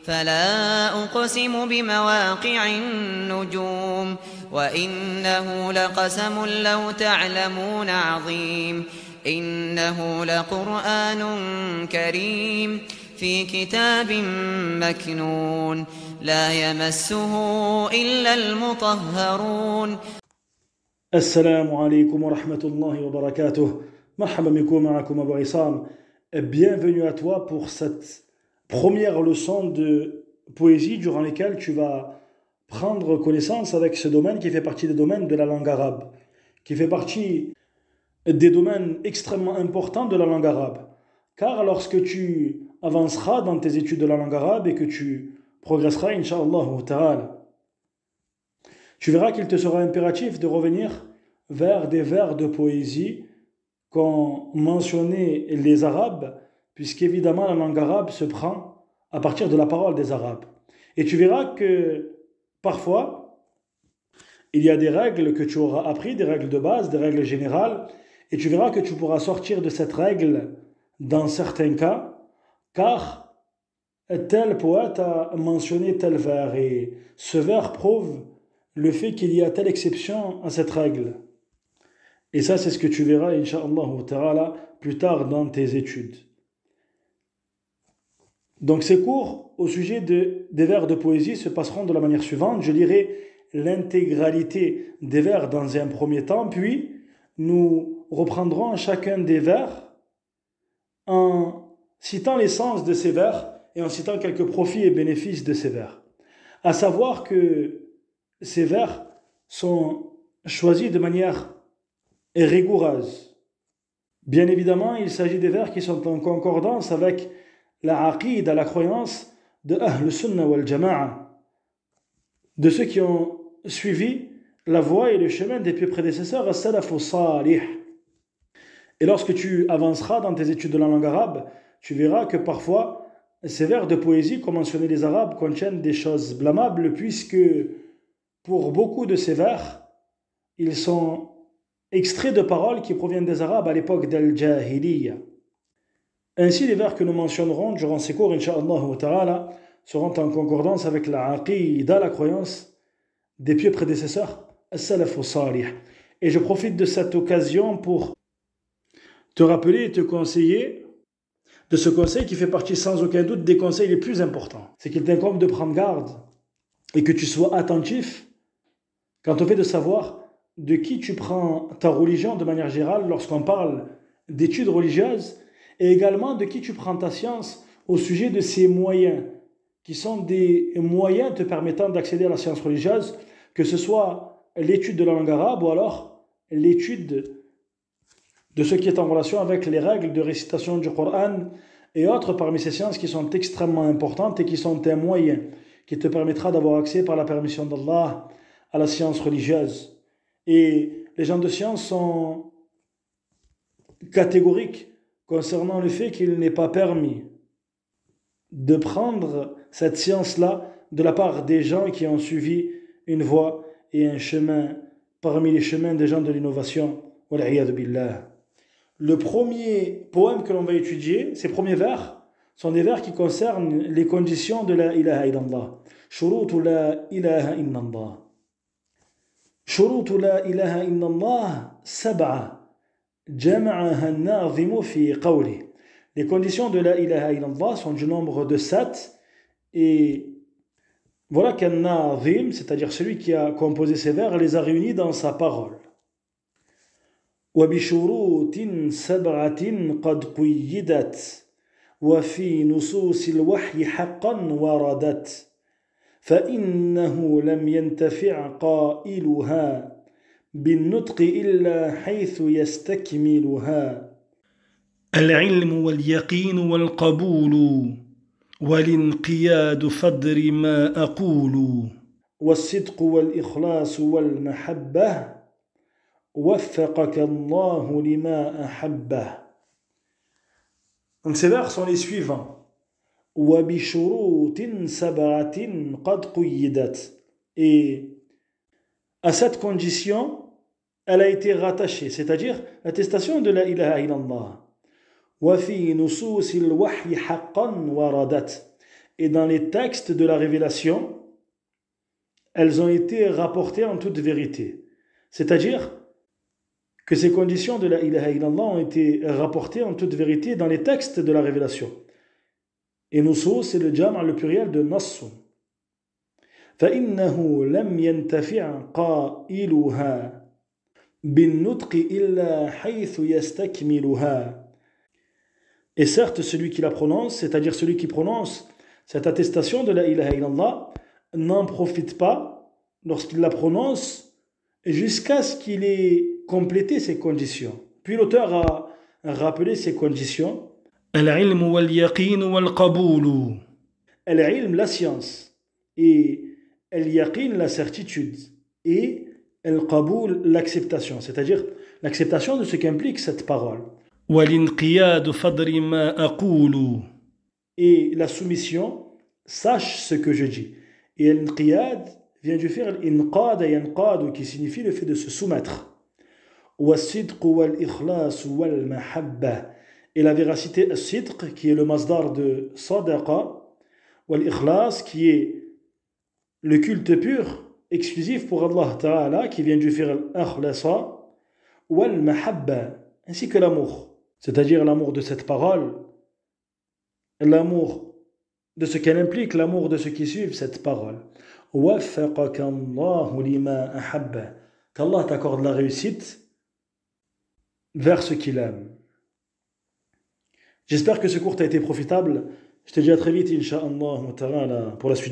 فلا أقسم بمواقع النجوم وإنه لقسم لو تعلمون عظيم إنه لقرآن كريم في كتاب مكنون لا يمسه إلا المطهرون. Assalamu alaikum wa rahmatullahi wa barakatuh. Marhaba bikum ma'akum Abu Issam. Bienvenue à toi pour cette première leçon de poésie durant laquelle tu vas prendre connaissance avec ce domaine qui fait partie des domaines de la langue arabe, qui fait partie des domaines extrêmement importants de la langue arabe. Car lorsque tu avanceras dans tes études de la langue arabe et que tu progresseras, incha'Allah ta'ala, tu verras qu'il te sera impératif de revenir vers des vers de poésie qu'ont mentionné les Arabes, puisqu'évidemment la langue arabe se prend à partir de la parole des Arabes. Et tu verras que parfois, il y a des règles que tu auras appris, des règles de base, des règles générales, et tu verras que tu pourras sortir de cette règle dans certains cas, car tel poète a mentionné tel vers, et ce vers prouve le fait qu'il y a telle exception à cette règle. Et ça, c'est ce que tu verras, incha'Allah ta'ala, plus tard dans tes études. Donc ces cours au sujet des vers de poésie se passeront de la manière suivante. Je lirai l'intégralité des vers dans un premier temps, puis nous reprendrons chacun des vers en citant l'essence de ces vers et en citant quelques profits et bénéfices de ces vers. À savoir que ces vers sont choisis de manière rigoureuse. Bien évidemment, il s'agit des vers qui sont en concordance avec la aqida, la croyance de Ahl Sunnah wal Jama'a, de ceux qui ont suivi la voie et le chemin des pieux prédécesseurs, as-salaf salih. Et lorsque tu avanceras dans tes études de la langue arabe, tu verras que parfois ces vers de poésie, comme mentionné les Arabes, contiennent des choses blâmables, puisque pour beaucoup de ces vers, ils sont extraits de paroles qui proviennent des Arabes à l'époque d'Al-Jahiliya. Ainsi, les vers que nous mentionnerons durant ces cours, incha'Allah ta'ala, seront en concordance avec la aqida, la croyance des pieux prédécesseurs, as-salaf salih. Et je profite de cette occasion pour te rappeler et te conseiller de ce conseil qui fait partie sans aucun doute des conseils les plus importants. C'est qu'il t'incombe de prendre garde et que tu sois attentif quant au fait de savoir de qui tu prends ta religion de manière générale lorsqu'on parle d'études religieuses, et également de qui tu prends ta science au sujet de ces moyens, qui sont des moyens te permettant d'accéder à la science religieuse, que ce soit l'étude de la langue arabe ou alors l'étude de ce qui est en relation avec les règles de récitation du Coran et autres parmi ces sciences qui sont extrêmement importantes et qui sont un moyen qui te permettra d'avoir accès par la permission d'Allah à la science religieuse. Et les gens de science sont catégoriques concernant le fait qu'il n'est pas permis de prendre cette science-là de la part des gens qui ont suivi une voie et un chemin parmi les chemins des gens de l'innovation. Wal'iyadu billah. Le premier poème que l'on va étudier, ces premiers vers, sont des vers qui concernent les conditions de la ilaha illallah. Shurutu la ilaha illallah. شروط لا إله إلا الله سبعة جمعها الناظم في قوله. Les conditions de la ilaha illallah sont du nombre de 7 et voilà qu'un nazim, c'est-à-dire celui qui a composé ces vers, les a réunis dans sa parole. وبشروط سبعة قد قيدت وفي نصوص الوحي حقا وردت فإنه لم ينتفع قائلها بالنطق إلا حيث يستكملها العلم واليقين والقبول والانقياد فدر ما أقول والصدق والإخلاص والمحبة وفقك الله لما أحبه. Donc ces vers sont les suivants. وبشروط سبعة قد قيدت. Et à cette condition, elle a été rattachée, c'est-à-dire l'attestation de la ilaha illallah. وفي نصوص الوحي حقا وردت. et dans les textes de la révélation, elles ont été rapportées en toute vérité. C'est-à-dire que ces conditions de la ilaha illallah ont été rapportées en toute vérité dans les textes de la révélation. Et nusus, c'est le jam' le pluriel de nassu. فَإِنَّهُ لَمْ يَنْتَفِعْ قَائِلُهَا بِالنُّطْقِ إِلَّا حَيْثُ يَسْتَكْمِلُهَا. Et certes, celui qui la prononce, c'est-à-dire celui qui prononce cette attestation de la ilaha illallah, n'en profite pas lorsqu'il la prononce jusqu'à ce qu'il ait complété ses conditions. Puis l'auteur a rappelé ces conditions. Al-ilm wal-yaqin wal-qabul. Al-ilm, la science, et al-yaqin, la certitude, et al-qabul, l'acceptation, c'est-à-dire l'acceptation de ce qu'implique cette parole. Wal-inqiyad fadri ma aqulu. Et la soumission, sache ce que je dis. Et al-inqiyad vient du faire al-inqad yanqad, qui signifie le fait de se soumettre. Wa-sidq wal-ikhlas wal-mahabba. Et la véracité, al-sidq, qui est le masdar de sadaqa, wal-ikhlas, qui est le culte pur, exclusif pour Allah Ta'ala, qui vient du faire al-akhlasa, wal-mahabba, ainsi que l'amour. C'est-à-dire l'amour de cette parole, l'amour de ce qu'elle implique, l'amour de ceux qui suivent cette parole. Waffaqaka Allahu lima ahabba. Qu'Allah t'accorde la réussite vers ce qu'il aime. J'espère que ce cours t'a été profitable. Je te dis à très vite, Inch'Allah, pour la suite.